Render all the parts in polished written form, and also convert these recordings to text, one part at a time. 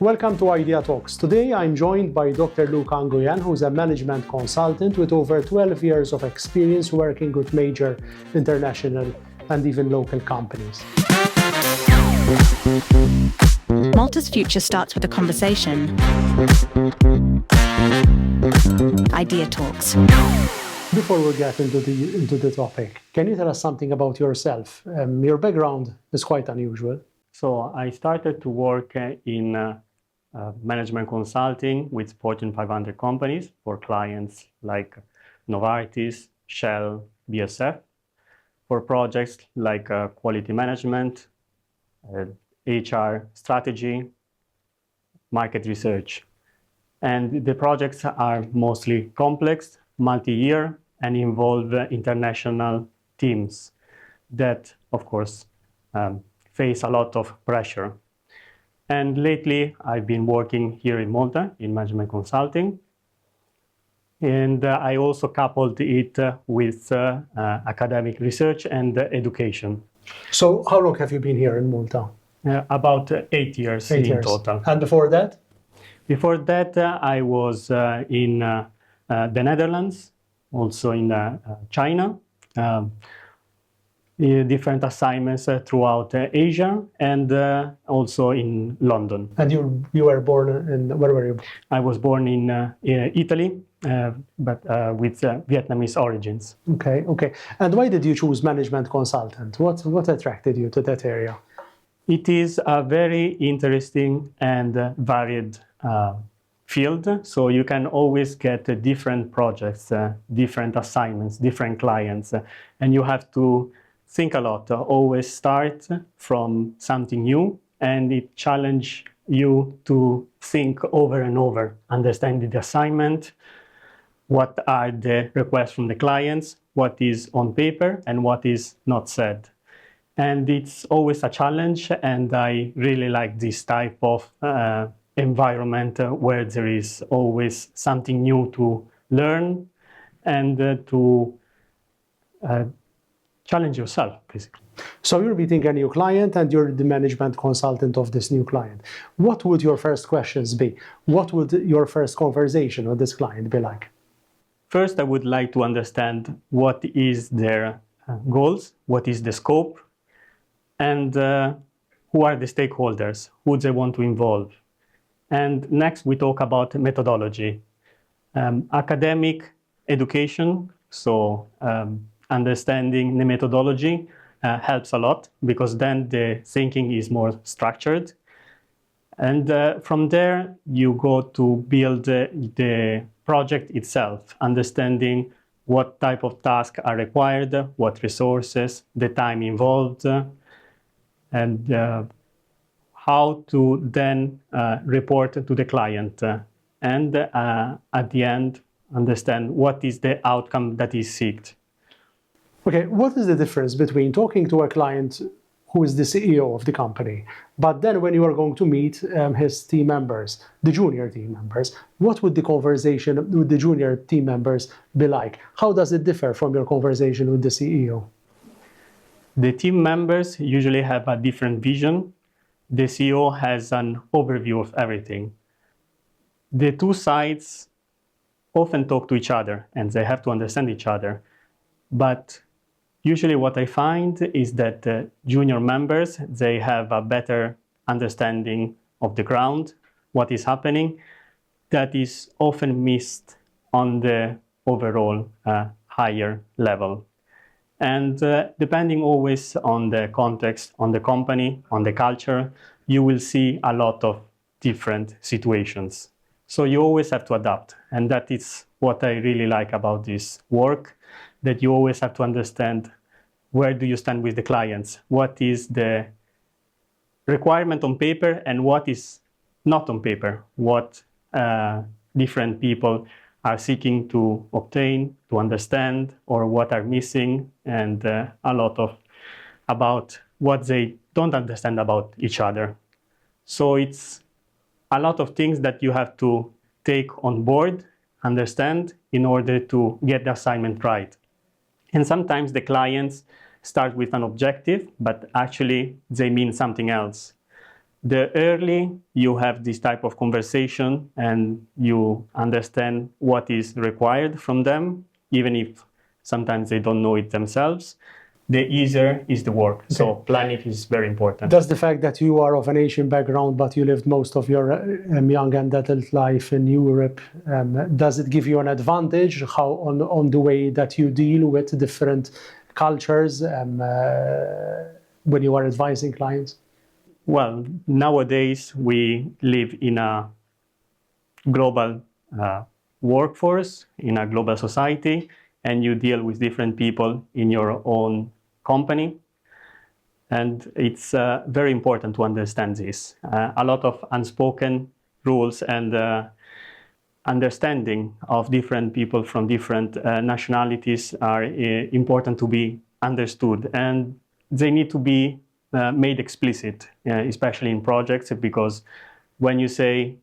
Welcome to Idea Talks. Today I'm joined by Dr. Luca Nguyen, who's a management consultant with over 12 years of experience working with major international and even local companies. Malta's future starts with a conversation. Idea Talks. Before we get into the topic, can you tell us something about yourself? Your background is quite unusual. So I started to work in management consulting with Fortune 500 companies for clients like Novartis, Shell, BSF, for projects like quality management, HR strategy, market research. And the projects are mostly complex, multi-year, and involve international teams that, of course, face a lot of pressure. And lately, I've been working here in Malta in management consulting. And I also coupled it with academic research and education. So how long have you been here in Malta? About 8 years in total. And before that? Before that, I was in the Netherlands, also in China, different assignments throughout Asia, and also in London. And you were born in, where were you? I was born in Italy, but with Vietnamese origins. Okay. And why did you choose management consultant? What attracted you to that area? It is a very interesting and varied field, so you can always get different projects, different assignments, different clients, and you have to think a lot. Always start from something new, and it challenges you to think over and over, understanding the assignment, what are the requests from the clients, what is on paper, and what is not said. And it's always a challenge, and I really like this type of environment where there is always something new to learn and to challenge yourself, basically. So you're meeting a new client and you're the management consultant of this new client. What would your first questions be? What would your first conversation with this client be like? First, I would like to understand what is their goals, what is the scope, and who are the stakeholders, who they want to involve. And next, we talk about methodology. Academic education, so understanding the methodology helps a lot, because then the thinking is more structured. And from there, you go to build the project itself, understanding what type of tasks are required, what resources, the time involved, and how to then report to the client. And at the end, understand what is the outcome that is sought. Okay, what is the difference between talking to a client who is the CEO of the company, but then when you are going to meet his team members, the junior team members, what would the conversation with the junior team members be like? How does it differ from your conversation with the CEO? The team members usually have a different vision. The CEO has an overview of everything. The two sides often talk to each other, and they have to understand each other. But usually what I find is that junior members, they have a better understanding of the ground, what is happening, that is often missed on the overall higher level. And depending always on the context, on the company, on the culture, you will see a lot of different situations. So you always have to adapt. And that is what I really like about this work, that you always have to understand where do you stand with the clients, what is the requirement on paper and what is not on paper, what different people are seeking to obtain, to understand, or what are missing, and a lot of about what they don't understand about each other. So it's a lot of things that you have to take on board, understand, in order to get the assignment right. And sometimes the clients start with an objective, but actually they mean something else. the early you have this type of conversation and you understand what is required from them, even if sometimes they don't know it themselves, the easier is the work. Okay. So planning is very important. Does the fact that you are of an Asian background, but you lived most of your young and adult life in Europe, does it give you an advantage on the way that you deal with different cultures when you are advising clients? Well, nowadays we live in a global workforce, in a global society, and you deal with different people in your own company. And it's very important to understand this. A lot of unspoken rules and understanding of different people from different nationalities are important to be understood. And they need to be made explicit, especially in projects, because when you say,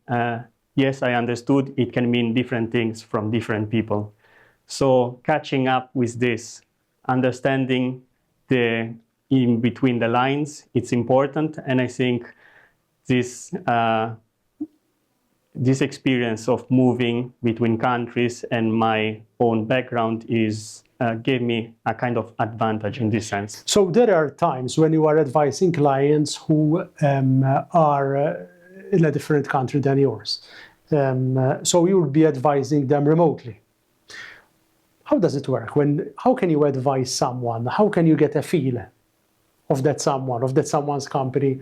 yes, I understood, it can mean different things from different people. So catching up with this, understanding the in between the lines, it's important. And I think this this experience of moving between countries and my own background is gave me a kind of advantage in this sense. So there are times when you are advising clients who are in a different country than yours. So you will be advising them remotely. How does it work? How can you advise someone? How can you get a feel of that someone's company,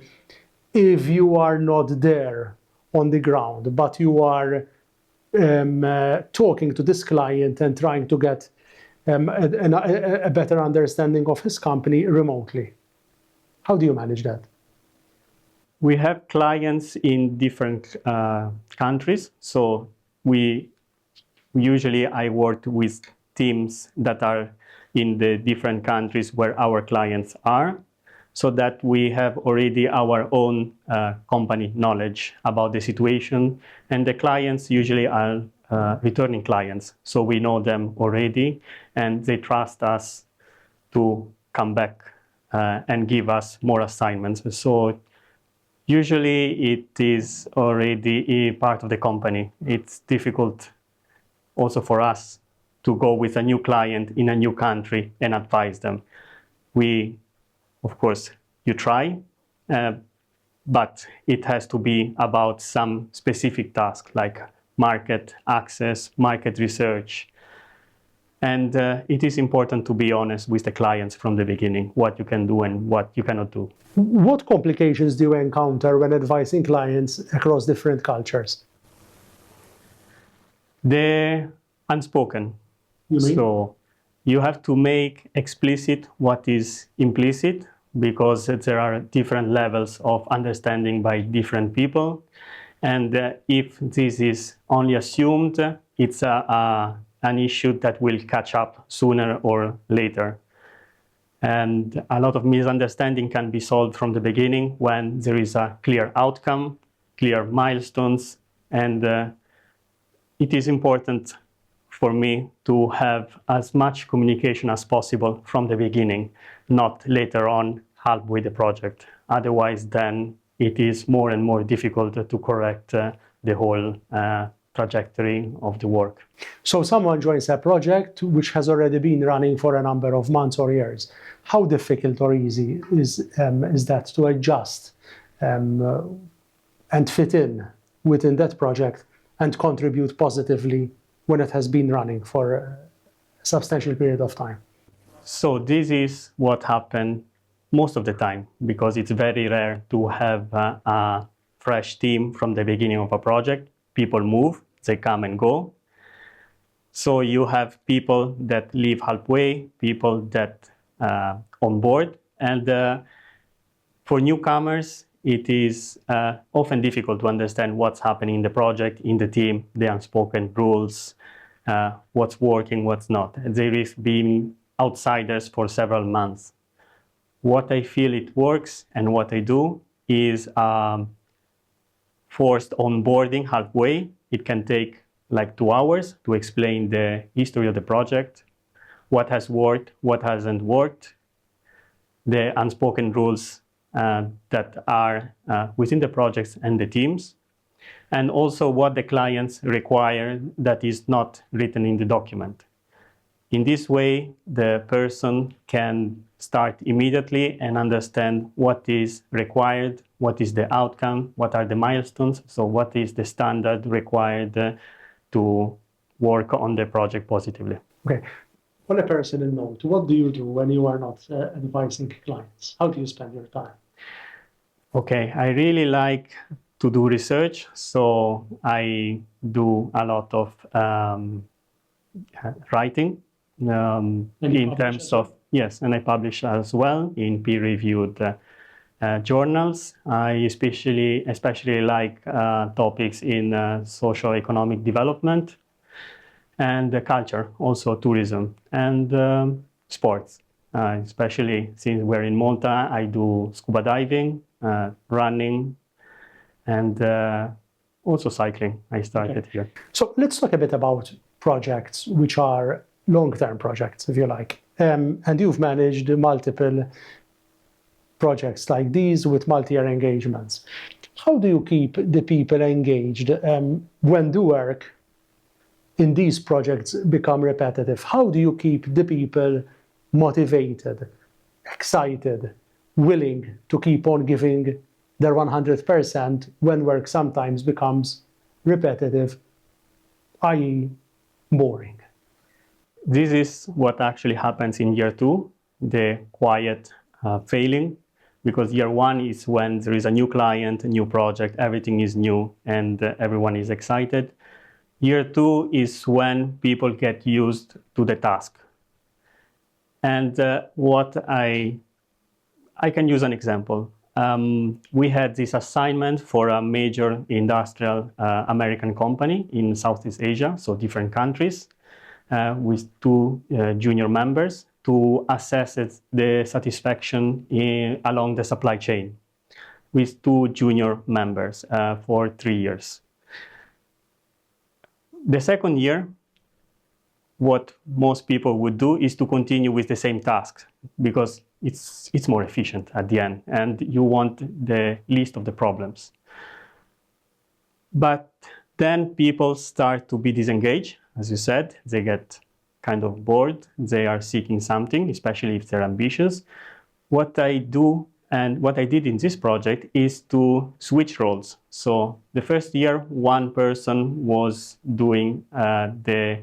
if you are not there on the ground, but you are talking to this client and trying to get a better understanding of his company remotely? How do you manage that? We have clients in different countries. So usually I work with teams that are in the different countries where our clients are, so that we have already our own company knowledge about the situation. And the clients usually are returning clients. So we know them already and they trust us to come back and give us more assignments. So usually it is already a part of the company. It's difficult also for us to go with a new client in a new country and advise them. Of course, you try, but it has to be about some specific task like market access, market research. And it is important to be honest with the clients from the beginning, what you can do and what you cannot do. What complications do you encounter when advising clients across different cultures? The unspoken. So you have to make explicit what is implicit, because there are different levels of understanding by different people. And if this is only assumed, it's an issue that will catch up sooner or later. And a lot of misunderstanding can be solved from the beginning when there is a clear outcome, clear milestones, and it is important for me to have as much communication as possible from the beginning, not later on halfway the project. Otherwise, then it is more and more difficult to correct the whole trajectory of the work. So someone joins a project which has already been running for a number of months or years. How difficult or easy is that to adjust and fit in within that project and contribute positively when it has been running for a substantial period of time? So this is what happened most of the time, because it's very rare to have a fresh team from the beginning of a project. People move, they come and go. So you have people that leave halfway, people that on board. And for newcomers, it is often difficult to understand what's happening in the project, in the team, the unspoken rules, what's working, what's not. They risk being outsiders for several months. What I feel it works and what I do is forced onboarding halfway. It can take like 2 hours to explain the history of the project, what has worked, what hasn't worked, the unspoken rules that are within the projects and the teams, and also what the clients require that is not written in the document. In this way, the person can start immediately and understand what is required, what is the outcome, what are the milestones, so what is the standard required to work on the project positively. Okay. On a personal note, what do you do when you are not advising clients? How do you spend your time? Okay, I really like to do research, so I do a lot of writing in terms of, yes, and I publish as well in peer-reviewed journals. I especially like topics in socio-economic development and culture, also tourism and sports. Especially since we're in Malta, I do scuba diving, running, and also cycling. I started here. So let's talk a bit about projects which are long-term projects, if you like. And you've managed multiple projects like these with multi-year engagements. How do you keep the people engaged when the work in these projects become repetitive? How do you keep the people motivated, excited, willing to keep on giving their 100% when work sometimes becomes repetitive, i.e. boring? This is what actually happens in year 2, the quiet failing, because year 1 is when there is a new client, a new project, everything is new and everyone is excited. Year 2 is when people get used to the task. And what I can use an example. We had this assignment for a major industrial American company in Southeast Asia, so different countries, with 2 junior members to assess the satisfaction along the supply chain with 2 junior members for 3 years. The second year, what most people would do is to continue with the same tasks because it's more efficient at the end and you want the least of the problems. But then people start to be disengaged, as you said, they get kind of bored, they are seeking something, especially if they're ambitious. What I do and what I did in this project is to switch roles. So the first year, one person was doing the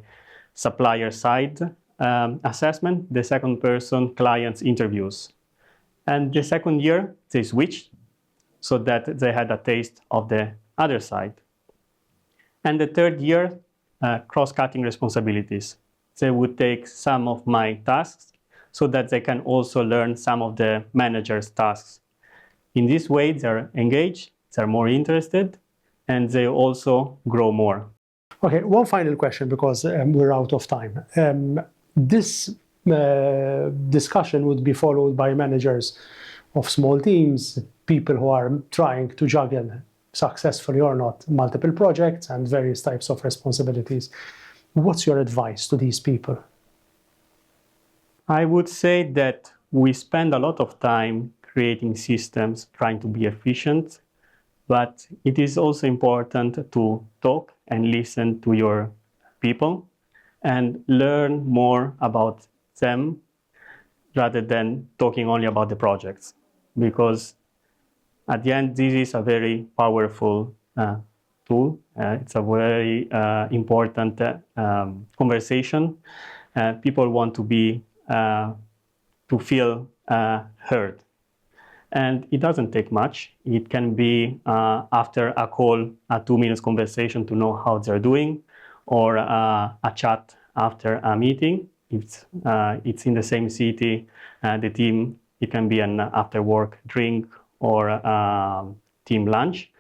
supplier side assessment, the second person clients interviews. And the second year, they switched so that they had a taste of the other side. And the third year, cross-cutting responsibilities. They would take some of my tasks so that they can also learn some of the manager's tasks. In this way, they're engaged, they're more interested, and they also grow more. Okay, one final question because we're out of time. This discussion would be followed by managers of small teams, people who are trying to juggle successfully or not multiple projects and various types of responsibilities. What's your advice to these people? I would say that we spend a lot of time creating systems, trying to be efficient, but it is also important to talk and listen to your people and learn more about them rather than talking only about the projects. Because at the end, this is a very powerful tool. It's a very important conversation. People want to be to feel heard. And it doesn't take much. It can be after a call, a 2-minute conversation to know how they're doing, or a chat after a meeting. If it's in the same city, the team, it can be an after-work drink or team lunch.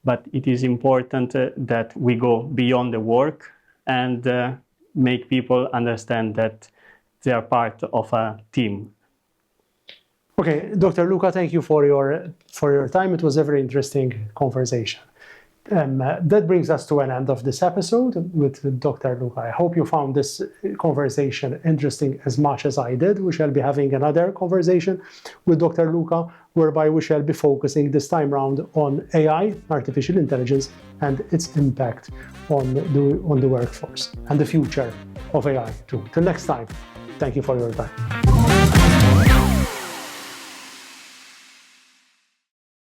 But it is important that we go beyond the work and make people understand that they are part of a team. Okay, Dr. Luca, thank you for your time. It was a very interesting conversation. That brings us to an end of this episode with Dr. Luca. I hope you found this conversation interesting as much as I did. We shall be having another conversation with Dr. Luca, whereby we shall be focusing this time round on AI, artificial intelligence, and its impact on the workforce and the future of AI too. Till next time, thank you for your time.